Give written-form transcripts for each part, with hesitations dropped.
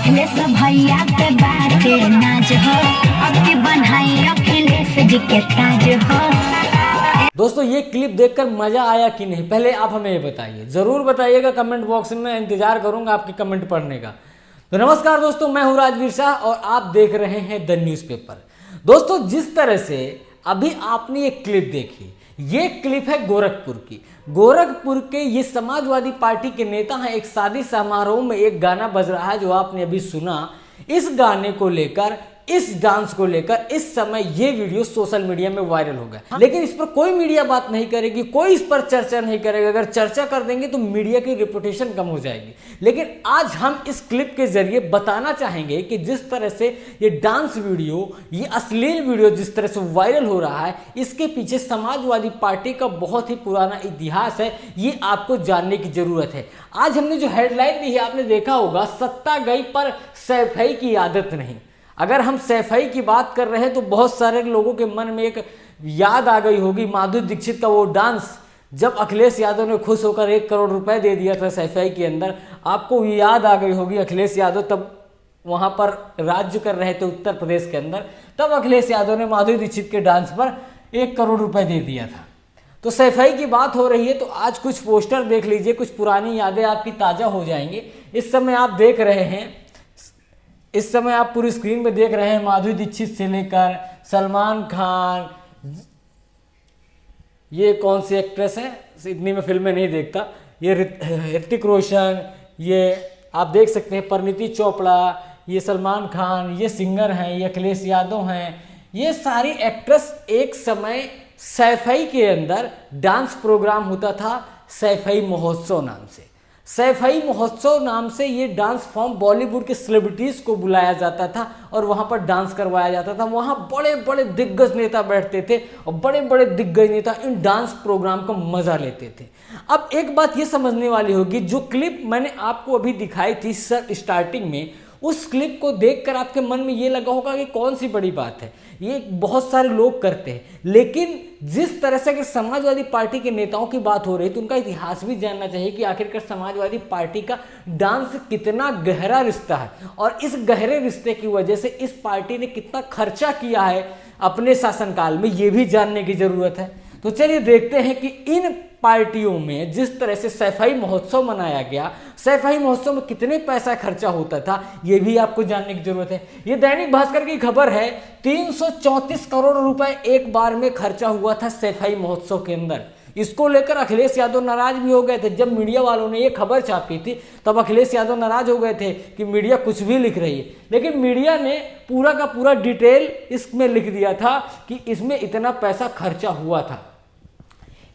अखिलेश भैया के बाटे नाज हो, अब की बनाई अखिलेश जी के ताज हो। दोस्तों ये क्लिप देखकर मजा आया कि नहीं, पहले आप हमें ये बताइए, जरूर बताइएगा कमेंट बॉक्स में, इंतजार करूंगा आपके कमेंट पढ़ने का। तो नमस्कार दोस्तों, मैं हूं राजवीर शाह और आप देख रहे हैं द न्यूज़पेपर। दोस्तों जिस तरह से अभी आपने ये क्लिप देखी, ये क्लिप है गोरखपुर की। गोरखपुर के ये समाजवादी पार्टी के नेता हैं। एक शादी समारोह में एक गाना बज रहा है जो आपने अभी सुना। इस गाने को लेकर, इस डांस को लेकर इस समय ये वीडियो सोशल मीडिया में वायरल हो गया, लेकिन इस पर कोई मीडिया बात नहीं करेगी, कोई इस पर चर्चा नहीं करेगा। अगर चर्चा कर देंगे तो मीडिया की रेपुटेशन कम हो जाएगी। लेकिन आज हम इस क्लिप के जरिए बताना चाहेंगे कि जिस तरह से ये डांस वीडियो, ये अश्लील वीडियो जिस तरह से वायरल हो रहा है, इसके पीछे समाजवादी पार्टी का बहुत ही पुराना इतिहास है। ये आपको जानने की जरूरत है। आज हमने जो हेडलाइन दी है आपने देखा होगा, सत्ता गई पर सैफई की आदत नहीं। अगर हम सैफई की बात कर रहे हैं तो बहुत सारे लोगों के मन में एक याद आ गई होगी, माधुरी दीक्षित का वो डांस जब अखिलेश यादव ने खुश होकर 1 करोड़ रुपए दे दिया था सैफई के अंदर। आपको याद आ गई होगी, अखिलेश यादव तब वहां पर राज्य कर रहे थे उत्तर प्रदेश के अंदर, तब अखिलेश यादव ने माधुरी दीक्षित के डांस पर 1 करोड़ रुपए दे दिया था। तो सैफई की बात हो रही है तो आज कुछ पोस्टर देख लीजिए, कुछ पुरानी यादें आपकी ताज़ा हो जाएंगी। इस समय आप देख रहे हैं, इस समय आप पूरी स्क्रीन में देख रहे हैं माधुरी दीक्षित से लेकर सलमान खान, ये कौन सी एक्ट्रेस है, इतनी मैं फिल्में नहीं देखता, ये ऋतिक रोशन, ये आप देख सकते हैं परिणीति चोपड़ा, ये सलमान खान, ये सिंगर हैं, ये अखिलेश यादव हैं। ये सारी एक्ट्रेस एक समय सैफई के अंदर डांस प्रोग्राम होता था सैफई महोत्सव नाम से। सैफई महोत्सव नाम से ये डांस फॉर्म बॉलीवुड के सेलिब्रिटीज़ को बुलाया जाता था और वहाँ पर डांस करवाया जाता था। वहाँ बड़े बड़े दिग्गज नेता बैठते थे और बड़े बड़े दिग्गज नेता इन डांस प्रोग्राम का मज़ा लेते थे। अब एक बात ये समझने वाली होगी, जो क्लिप मैंने आपको अभी दिखाई थी सर स्टार्टिंग में, उस क्लिप को देखकर आपके मन में ये लगा होगा कि कौन सी बड़ी बात है, ये बहुत सारे लोग करते हैं। लेकिन जिस तरह से अगर समाजवादी पार्टी के नेताओं की बात हो रही है तो उनका इतिहास भी जानना चाहिए कि आखिरकार समाजवादी पार्टी का डांस से कितना गहरा रिश्ता है और इस गहरे रिश्ते की वजह से इस पार्टी ने कितना खर्चा किया है अपने शासनकाल में, ये भी जानने की जरूरत है। तो चलिए देखते हैं कि इन पार्टियों में जिस तरह से सैफई महोत्सव मनाया गया, सैफई महोत्सव में कितने पैसा खर्चा होता था, ये भी आपको जानने की जरूरत है। ये दैनिक भास्कर की खबर है, 334 करोड़ रुपए एक बार में खर्चा हुआ था सैफई महोत्सव के अंदर। इसको लेकर अखिलेश यादव नाराज भी हो गए थे। जब मीडिया वालों ने ये खबर छापी थी तब अखिलेश यादव नाराज हो गए थे कि मीडिया कुछ भी लिख रही है, लेकिन मीडिया ने पूरा का पूरा डिटेल इसमें लिख दिया था कि इसमें इतना पैसा खर्चा हुआ था।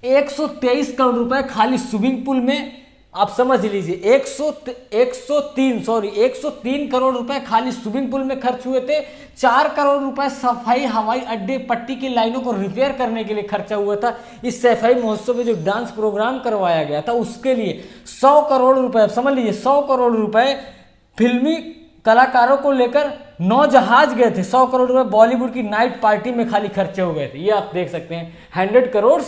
123 करोड़ रुपए खाली स्विमिंग पूल में, आप समझ लीजिए 103 करोड़ रुपए खाली स्विमिंग पूल में खर्च हुए थे। 4 करोड़ रुपए सफाई हवाई अड्डे पट्टी की लाइनों को रिपेयर करने के लिए खर्चा हुआ था। इस सैफई महोत्सव में जो डांस प्रोग्राम करवाया गया था उसके लिए 100 करोड़ रुपए, समझ लीजिए 100 करोड़ रुपए फिल्मी कलाकारों को लेकर 9 जहाज गए थे। 100 करोड़ रुपए बॉलीवुड की नाइट पार्टी में खाली खर्चे हो गए थे। ये आप देख सकते हैं, 100 करोड़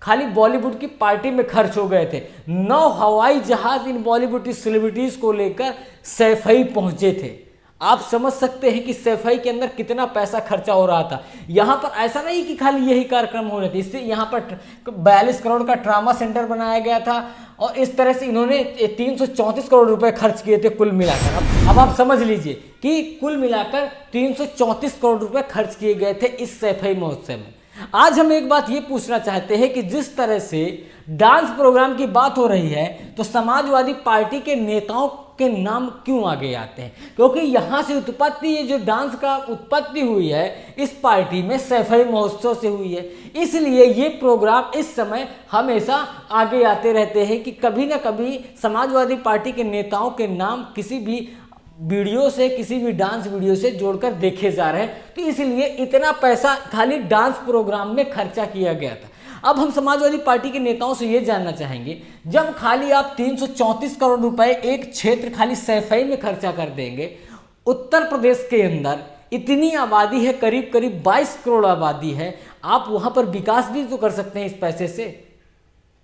खाली बॉलीवुड की पार्टी में खर्च हो गए थे। 9 हवाई जहाज इन बॉलीवुड की सेलिब्रिटीज को लेकर सैफई पहुंचे थे। आप समझ सकते हैं कि सैफई के अंदर कितना पैसा खर्चा हो रहा था। यहाँ पर ऐसा नहीं कि खाली यही कार्यक्रम हो रहे थे, इससे यहाँ पर 42 करोड़ का ट्रामा सेंटर बनाया गया था और इस तरह से इन्होंने 334 करोड़ रुपए खर्च किए थे कुल मिलाकर। अब आप समझ लीजिए कि कुल मिलाकर 334 करोड़ रुपए खर्च किए गए थे इस सैफई महोत्सव में। आज हम एक बात ये पूछना चाहते हैं कि जिस तरह से डांस प्रोग्राम की बात हो रही है तो समाजवादी पार्टी के नेताओं के नाम क्यों आगे आते हैं? क्योंकि यहाँ से उत्पत्ति, ये जो डांस का उत्पत्ति हुई है इस पार्टी में सैफई महोत्सव से हुई है। इसलिए ये प्रोग्राम इस समय हमेशा आगे आते रहते हैं कि कभी ना कभी समाजवादी पार्टी के नेताओं के नाम किसी भी वीडियो से, किसी भी डांस वीडियो से जोड़कर देखे जा रहे हैं। तो इसलिए इतना पैसा खाली डांस प्रोग्राम में खर्चा किया गया था। अब हम समाजवादी पार्टी के नेताओं से ये जानना चाहेंगे, जब खाली आप 334 करोड़ रुपए एक क्षेत्र खाली सैफई में खर्चा कर देंगे, उत्तर प्रदेश के अंदर इतनी आबादी है, करीब करीब 22 करोड़ आबादी है, आप वहां पर विकास भी तो कर सकते हैं, इस पैसे से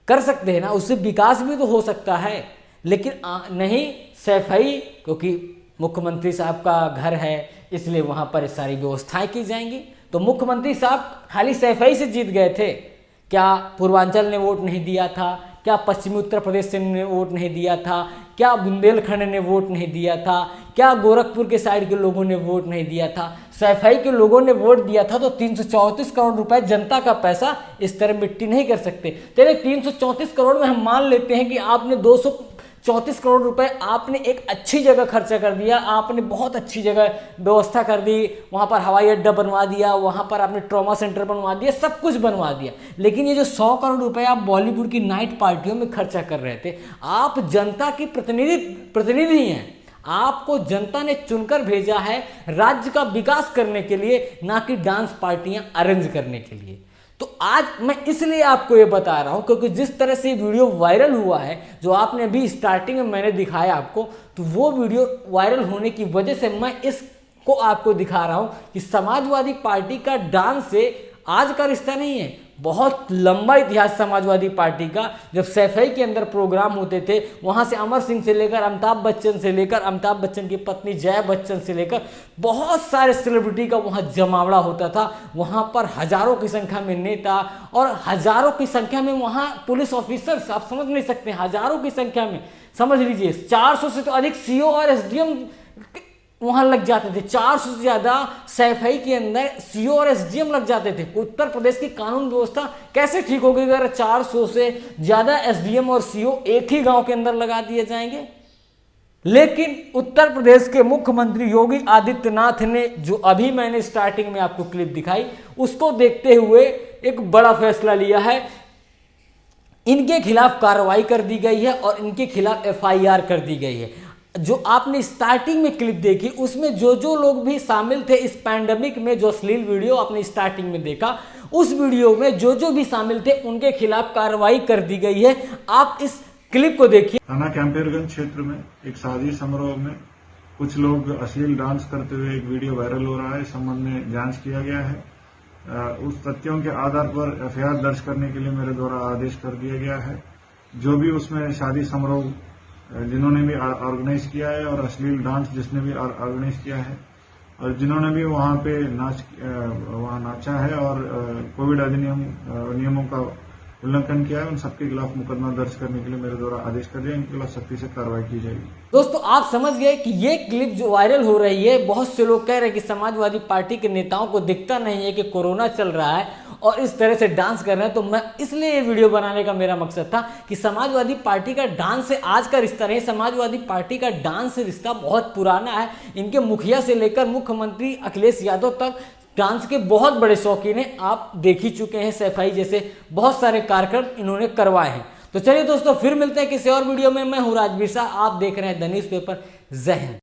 कर सकते हैं ना, उससे विकास भी तो हो सकता है। लेकिन नहीं, सैफई, क्योंकि मुख्यमंत्री साहब का घर है, इसलिए वहाँ पर सारी व्यवस्थाएं की जाएंगी। तो मुख्यमंत्री साहब खाली सैफई से जीत गए थे क्या? पूर्वांचल ने वोट नहीं दिया था क्या? पश्चिमी उत्तर प्रदेश से ने वोट नहीं दिया था क्या? बुंदेलखंड ने वोट नहीं दिया था क्या? गोरखपुर के साइड के लोगों ने वोट नहीं दिया था? सैफई के लोगों ने वोट दिया था। तो 334 करोड़ रुपए जनता का पैसा इस तरह मिट्टी नहीं कर सकते। चलिए 334 करोड़ में हम मान लेते हैं कि आपने 234 करोड़ रुपए आपने एक अच्छी जगह खर्चा कर दिया, आपने बहुत अच्छी जगह व्यवस्था कर दी, वहाँ पर हवाई अड्डा बनवा दिया, वहाँ पर आपने ट्रॉमा सेंटर बनवा दिया, सब कुछ बनवा दिया। लेकिन ये जो 100 करोड़ रुपए आप बॉलीवुड की नाइट पार्टियों में खर्चा कर रहे थे, आप जनता की प्रतिनिधि हैं। आपको जनता ने चुनकर भेजा है राज्य का विकास करने के लिए, ना कि डांस पार्टियां अरेंज करने के लिए। तो आज मैं इसलिए आपको ये बता रहा हूं क्योंकि जिस तरह से वीडियो वायरल हुआ है, जो आपने अभी स्टार्टिंग में मैंने दिखाया आपको, तो वो वीडियो वायरल होने की वजह से मैं इसको आपको दिखा रहा हूं कि समाजवादी पार्टी का डांस से आज का रिश्ता नहीं है, बहुत लंबा इतिहास समाजवादी पार्टी का। जब सैफई के अंदर प्रोग्राम होते थे, वहां से अमर सिंह से लेकर अमिताभ बच्चन से लेकर अमिताभ बच्चन की पत्नी जया बच्चन से लेकर बहुत सारे सेलिब्रिटी का वहां जमावड़ा होता था। वहां पर हजारों की संख्या में नेता और हजारों की संख्या में वहां पुलिस ऑफिसर्स, आप समझ नहीं सकते, हजारों की संख्या में, समझ लीजिए 400 से तो अधिक सीओ और एसडीएम वहां लग जाते थे। 400 से ज्यादा सैफई के अंदर सीओ और एसडीएम लग जाते थे। उत्तर प्रदेश की कानून व्यवस्था कैसे ठीक होगी अगर 400 से ज्यादा एसडीएम और सीओ एक ही गांव के अंदर लगा दिए जाएंगे? लेकिन उत्तर प्रदेश के मुख्यमंत्री योगी आदित्यनाथ ने, जो अभी मैंने स्टार्टिंग में आपको क्लिप दिखाई, उसको देखते हुए एक बड़ा फैसला लिया है। इनके खिलाफ कार्रवाई कर दी गई है और इनके खिलाफ एफआईआर कर दी गई है। जो आपने स्टार्टिंग में क्लिप देखी, उसमें जो लोग भी शामिल थे इस पैंडेमिक में, जो अश्लील वीडियो आपने स्टार्टिंग में देखा, उस वीडियो में जो भी शामिल थे उनके खिलाफ कार्रवाई कर दी गई है। आप इस क्लिप को देखिए। थाना कैंपेरगंज क्षेत्र में एक शादी समारोह में कुछ लोग अश्लील डांस करते हुए एक वीडियो वायरल हो रहा है। इस संबंध में जांच किया गया है। उस तथ्यों के आधार पर एफआईआर दर्ज करने के लिए मेरे द्वारा आदेश कर दिया गया है। जो भी उसमें शादी समारोह जिन्होंने भी ऑर्गेनाइज किया है और अश्लील डांस जिसने भी ऑर्गेनाइज किया है और जिन्होंने भी वहां पे वहां नाचा है और कोविड अधिनियम नियमों का उल्लंघन किया है, उन सबके खिलाफ मुकदमा दर्ज करने के लिए मेरे द्वारा आदेश कर दिया। इनके खिलाफ सख्ती से कार्रवाई की जाएगी। दोस्तों, आप समझ गए कि ये क्लिप जो वायरल हो रही है, बहुत से लोग कह रहे हैं कि समाजवादी पार्टी के नेताओं को दिखता नहीं है कि कोरोना चल रहा है और इस तरह से डांस कर रहे हैं। तो मैं इसलिए ये वीडियो बनाने का मेरा मकसद था कि समाजवादी पार्टी का डांस से आज का रिश्ता नहीं, समाजवादी पार्टी का डांस से रिश्ता बहुत पुराना है। इनके मुखिया से लेकर मुख्यमंत्री अखिलेश यादव तक डांस के बहुत बड़े शौकीन हैं। आप देख ही चुके हैं, सैफई जैसे बहुत सारे कार्यक्रम इन्होंने करवाए हैं। तो चलिए दोस्तों, फिर मिलते हैं किसी और वीडियो में। मैं हूं राजवीर शाह, आप देख रहे हैं द न्यूज़पेपर। जय हिंद।